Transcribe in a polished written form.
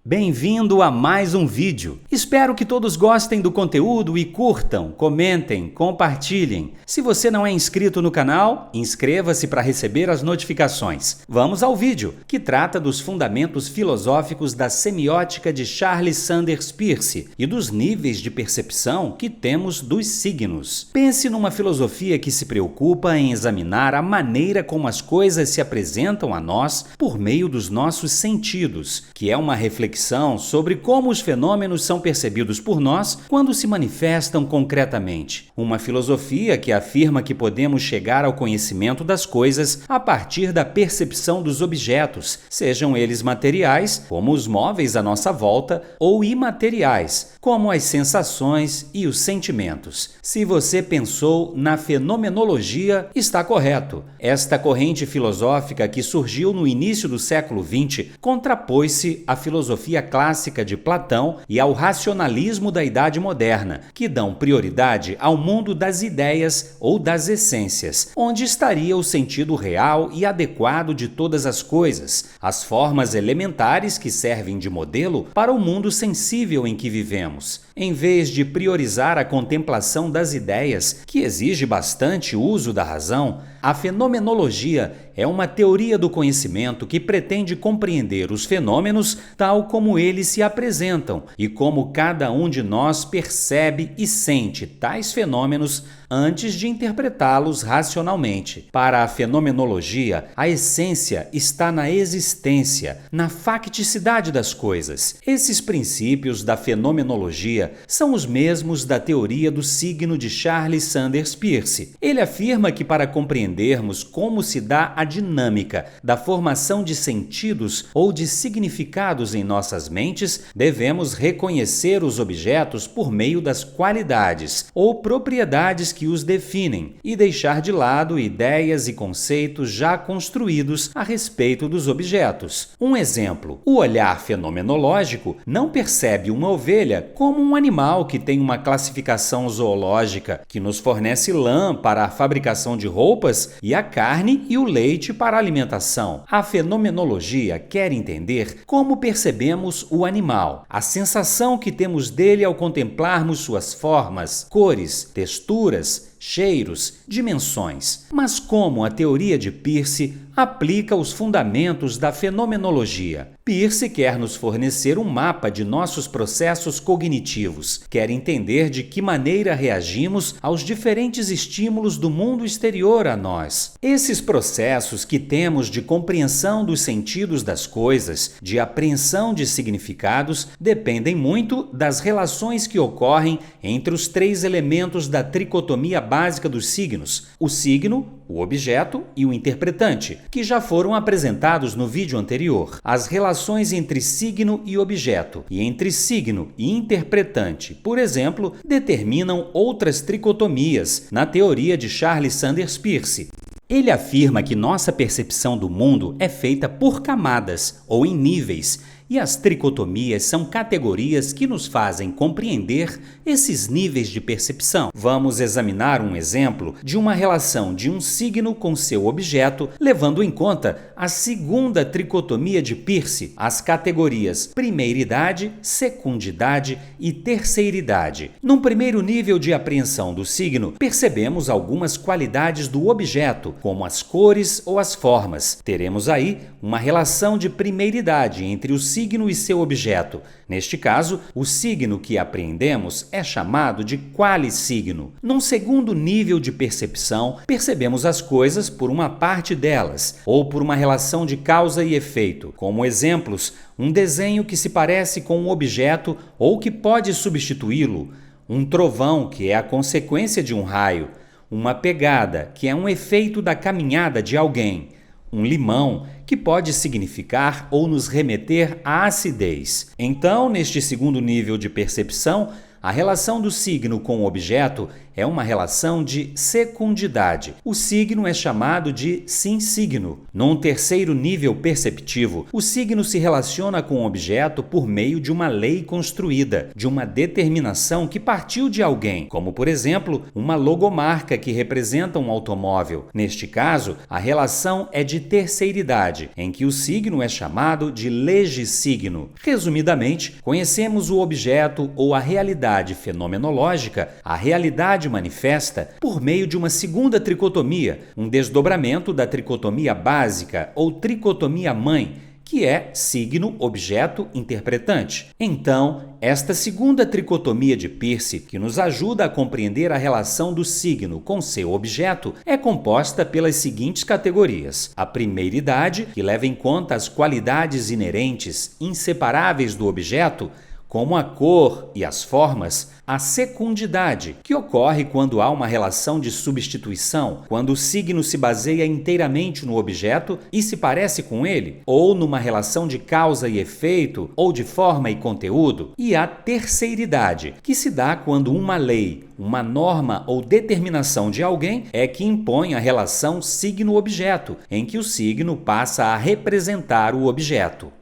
Bem-vindo a mais um vídeo. Espero que todos gostem do conteúdo e curtam, comentem, compartilhem. Se você não é inscrito no canal, inscreva-se para receber as notificações. Vamos ao vídeo, que trata dos fundamentos filosóficos da semiótica de Charles Sanders Peirce e dos níveis de percepção que temos dos signos. Pense numa filosofia que se preocupa em examinar a maneira como as coisas se apresentam a nós por meio dos nossos sentidos, que é uma reflexão sobre como os fenômenos são percebidos por nós quando se manifestam concretamente. Uma filosofia que afirma que podemos chegar ao conhecimento das coisas a partir da percepção dos objetos, sejam eles materiais, como os móveis à nossa volta, ou imateriais, como as sensações e os sentimentos. Se você pensou na fenomenologia, está correto. Esta corrente filosófica que surgiu no início do século XX contrapôs-se à filosofia clássica de Platão e ao racionalismo da Idade Moderna, que dão prioridade ao mundo das ideias ou das essências, onde estaria o sentido real e adequado de todas as coisas, as formas elementares que servem de modelo para o mundo sensível em que vivemos. Em vez de priorizar a contemplação das ideias, que exige bastante uso da razão, a fenomenologia é uma teoria do conhecimento que pretende compreender os fenômenos tal como eles se apresentam e como cada um de nós percebe e sente tais fenômenos antes de interpretá-los racionalmente. Para a fenomenologia, a essência está na existência, na facticidade das coisas. Esses princípios da fenomenologia são os mesmos da teoria do signo de Charles Sanders Peirce. Ele afirma que para compreendermos como se dá a dinâmica da formação de sentidos ou de significados em nossas mentes, devemos reconhecer os objetos por meio das qualidades ou propriedades que os definem e deixar de lado ideias e conceitos já construídos a respeito dos objetos. Um exemplo: o olhar fenomenológico não percebe uma ovelha como um animal que tem uma classificação zoológica, que nos fornece lã para a fabricação de roupas e a carne e o leite para a alimentação. A fenomenologia quer entender como percebemos o animal, a sensação que temos dele ao contemplarmos suas formas, cores, texturas, cheiros, dimensões. Mas como a teoria de Peirce aplica os fundamentos da fenomenologia? Peirce quer nos fornecer um mapa de nossos processos cognitivos, quer entender de que maneira reagimos aos diferentes estímulos do mundo exterior a nós. Esses processos que temos de compreensão dos sentidos das coisas, de apreensão de significados, dependem muito das relações que ocorrem entre os três elementos da tricotomia básica dos signos: o signo, o objeto e o interpretante, que já foram apresentados no vídeo anterior. As relações entre signo e objeto e entre signo e interpretante, por exemplo, determinam outras tricotomias na teoria de Charles Sanders Peirce. Ele afirma que nossa percepção do mundo é feita por camadas ou em níveis, e as tricotomias são categorias que nos fazem compreender esses níveis de percepção. Vamos examinar um exemplo de uma relação de um signo com seu objeto, levando em conta a segunda tricotomia de Peirce, as categorias primeiridade, secundidade e terceiridade. Num primeiro nível de apreensão do signo, percebemos algumas qualidades do objeto, como as cores ou as formas. Teremos aí uma relação de primeiridade entre o signo e seu objeto. Neste caso, o signo que apreendemos é chamado de qualisigno. Num segundo nível de percepção, percebemos as coisas por uma parte delas, ou por uma relação de causa e efeito. Como exemplos, um desenho que se parece com um objeto ou que pode substituí-lo, um trovão, que é a consequência de um raio, uma pegada, que é um efeito da caminhada de alguém, um limão, que pode significar ou nos remeter à acidez. Então, neste segundo nível de percepção, a relação do signo com o objeto é uma relação de secundidade. O signo é chamado de sim-signo. Num terceiro nível perceptivo, o signo se relaciona com o objeto por meio de uma lei construída, de uma determinação que partiu de alguém, como, por exemplo, uma logomarca que representa um automóvel. Neste caso, a relação é de terceiridade, em que o signo é chamado de legissigno. Resumidamente, conhecemos o objeto ou a realidade fenomenológica, a realidade manifesta, por meio de uma segunda tricotomia, um desdobramento da tricotomia básica ou tricotomia mãe, que é signo, objeto, interpretante. Então, esta segunda tricotomia de Peirce, que nos ajuda a compreender a relação do signo com seu objeto, é composta pelas seguintes categorias: a primeiridade, que leva em conta as qualidades inerentes, inseparáveis do objeto, como a cor e as formas; a secundidade, que ocorre quando há uma relação de substituição, quando o signo se baseia inteiramente no objeto e se parece com ele, ou numa relação de causa e efeito, ou de forma e conteúdo; e a terceiridade, que se dá quando uma lei, uma norma ou determinação de alguém é que impõe a relação signo-objeto, em que o signo passa a representar o objeto.